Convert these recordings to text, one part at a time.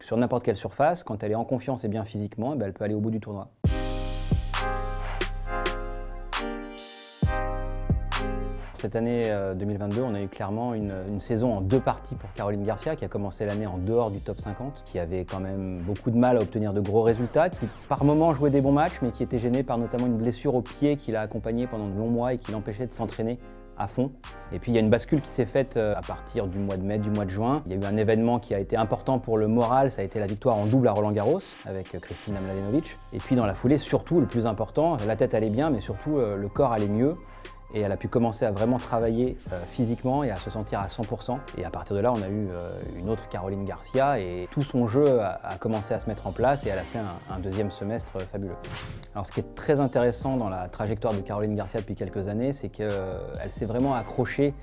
sur n'importe quelle surface, quand elle est en confiance et bien physiquement, elle peut aller au bout du tournoi. Cette année 2022, on a eu clairement une saison en 2 parties pour Caroline Garcia, qui a commencé l'année en dehors du top 50, qui avait quand même beaucoup de mal à obtenir de gros résultats, qui par moments jouait des bons matchs, mais qui était gênée par notamment une blessure au pied qui l'a accompagnée pendant de longs mois et qui l'empêchait de s'entraîner à fond. Et puis il y a une bascule qui s'est faite à partir du mois de mai, du mois de juin. Il y a eu un événement qui a été important pour le moral, ça a été la victoire en double à Roland-Garros avec Kristina Mladenovic. Et puis dans la foulée, surtout le plus important, la tête allait bien, mais surtout le corps allait mieux. Et elle a pu commencer à vraiment travailler physiquement et à se sentir à 100%. Et à partir de là, on a eu une autre Caroline Garcia et tout son jeu a commencé à se mettre en place et elle a fait un deuxième semestre fabuleux. Alors ce qui est très intéressant dans la trajectoire de Caroline Garcia depuis quelques années, c'est qu'elle s'est vraiment accrochée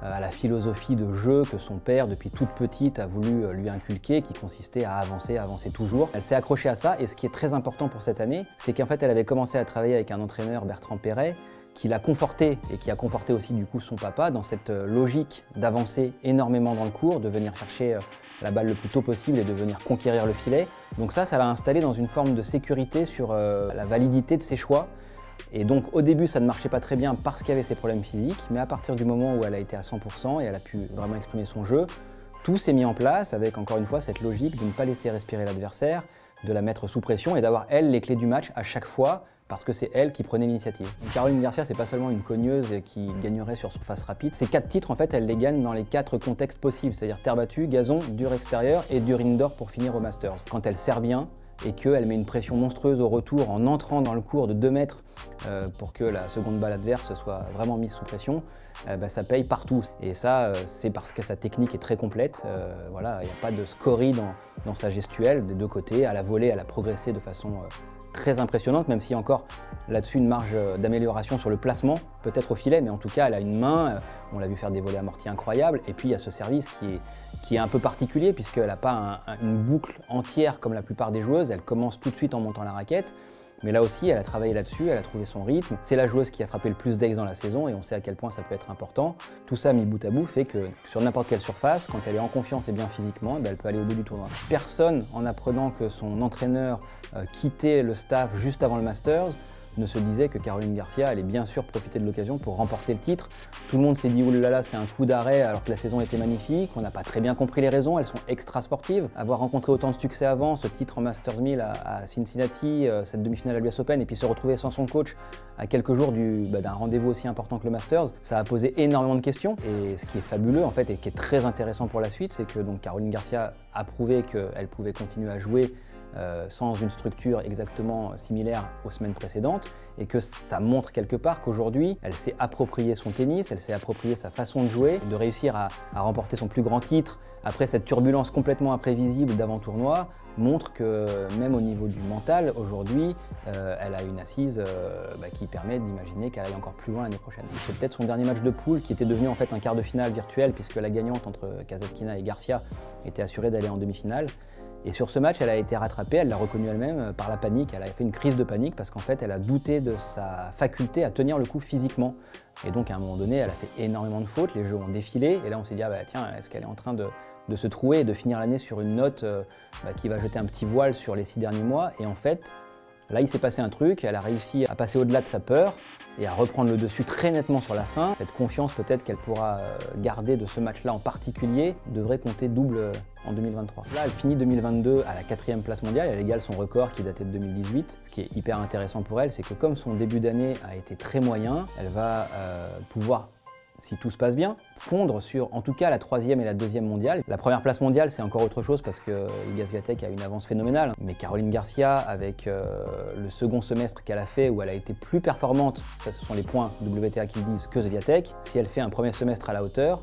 à la philosophie de jeu que son père, depuis toute petite, a voulu lui inculquer, qui consistait à avancer toujours. Elle s'est accrochée à ça et ce qui est très important pour cette année, c'est qu'en fait elle avait commencé à travailler avec un entraîneur, Bertrand Perret, qui l'a conforté et qui a conforté aussi du coup son papa dans cette logique d'avancer énormément dans le court, de venir chercher la balle le plus tôt possible et de venir conquérir le filet. Donc ça l'a installé dans une forme de sécurité sur la validité de ses choix. Et donc au début ça ne marchait pas très bien parce qu'il y avait ses problèmes physiques, mais à partir du moment où elle a été à 100% et elle a pu vraiment exprimer son jeu, tout s'est mis en place avec encore une fois cette logique de ne pas laisser respirer l'adversaire, de la mettre sous pression et d'avoir elle les clés du match à chaque fois, parce que c'est elle qui prenait l'initiative. Caroline Garcia, c'est pas seulement une cogneuse qui gagnerait sur surface rapide. Ces 4 titres, en fait, elle les gagne dans les 4 contextes possibles, c'est-à-dire terre battue, gazon, dur extérieur et dur indoor pour finir au Masters. Quand elle sert bien et qu'elle met une pression monstrueuse au retour en entrant dans le court de 2 mètres pour que la seconde balle adverse soit vraiment mise sous pression, ça paye partout. Et ça, c'est parce que sa technique est très complète. Voilà, il n'y a pas de scorie dans sa gestuelle des deux côtés. À la volée, elle a progressé de façon très impressionnante, même s'il y a encore là-dessus une marge d'amélioration sur le placement, peut-être au filet, mais en tout cas elle a une main, on l'a vu faire des volées amortis incroyables, et puis il y a ce service qui est un peu particulier puisqu'elle n'a pas une boucle entière comme la plupart des joueuses, elle commence tout de suite en montant la raquette, mais là aussi elle a travaillé là-dessus, elle a trouvé son rythme, c'est la joueuse qui a frappé le plus d'aces dans la saison et on sait à quel point ça peut être important. Tout ça mis bout à bout fait que sur n'importe quelle surface, quand elle est en confiance et bien physiquement, elle peut aller au bout du tournoi. Personne, en apprenant que son entraîneur quittait le staff juste avant le Masters, ne se disait que Caroline Garcia allait bien sûr profiter de l'occasion pour remporter le titre. Tout le monde s'est dit « oulala, c'est un coup d'arrêt » alors que la saison était magnifique, on n'a pas très bien compris les raisons, elles sont extra sportives. Avoir rencontré autant de succès avant, ce titre en Masters 1000 à Cincinnati, cette demi-finale à l'US Open et puis se retrouver sans son coach à quelques jours d'un rendez-vous aussi important que le Masters, ça a posé énormément de questions. Et ce qui est fabuleux en fait et qui est très intéressant pour la suite, c'est que donc, Caroline Garcia a prouvé qu'elle pouvait continuer à jouer sans une structure exactement similaire aux semaines précédentes et que ça montre quelque part qu'aujourd'hui elle s'est approprié son tennis, elle s'est approprié sa façon de jouer, de réussir à remporter son plus grand titre après cette turbulence complètement imprévisible d'avant-tournoi montre que même au niveau du mental, aujourd'hui, elle a une assise qui permet d'imaginer qu'elle aille encore plus loin l'année prochaine. C'est peut-être son dernier match de poule qui était devenu en fait un quart de finale virtuel puisque la gagnante entre Kasatkina et Garcia était assurée d'aller en demi-finale. Et sur ce match, elle a été rattrapée, elle l'a reconnu elle-même, par la panique. Elle a fait une crise de panique parce qu'en fait, elle a douté de sa faculté à tenir le coup physiquement. Et donc, à un moment donné, elle a fait énormément de fautes, les jeux ont défilé. Et là, on s'est dit, tiens, est-ce qu'elle est en train de se trouer et de finir l'année sur une note qui va jeter un petit voile sur les 6 derniers mois. Et en fait, là, il s'est passé un truc, elle a réussi à passer au-delà de sa peur et à reprendre le dessus très nettement sur la fin. Cette confiance peut-être qu'elle pourra garder de ce match-là en particulier devrait compter double en 2023. Là, elle finit 2022 à la 4e place mondiale, elle égale son record qui datait de 2018. Ce qui est hyper intéressant pour elle, c'est que comme son début d'année a été très moyen, elle va pouvoir, si tout se passe bien, fondre sur en tout cas la 3e et la 2e mondiale. La première place mondiale, c'est encore autre chose parce que Iga Swiatek a une avance phénoménale. Mais Caroline Garcia, avec le second semestre qu'elle a fait, où elle a été plus performante, ça ce sont les points WTA qui le disent, que Swiatek, si elle fait un premier semestre à la hauteur,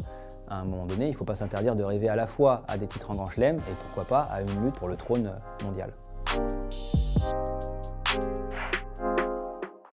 à un moment donné, il ne faut pas s'interdire de rêver à la fois à des titres en Grand Chelem et pourquoi pas à une lutte pour le trône mondial.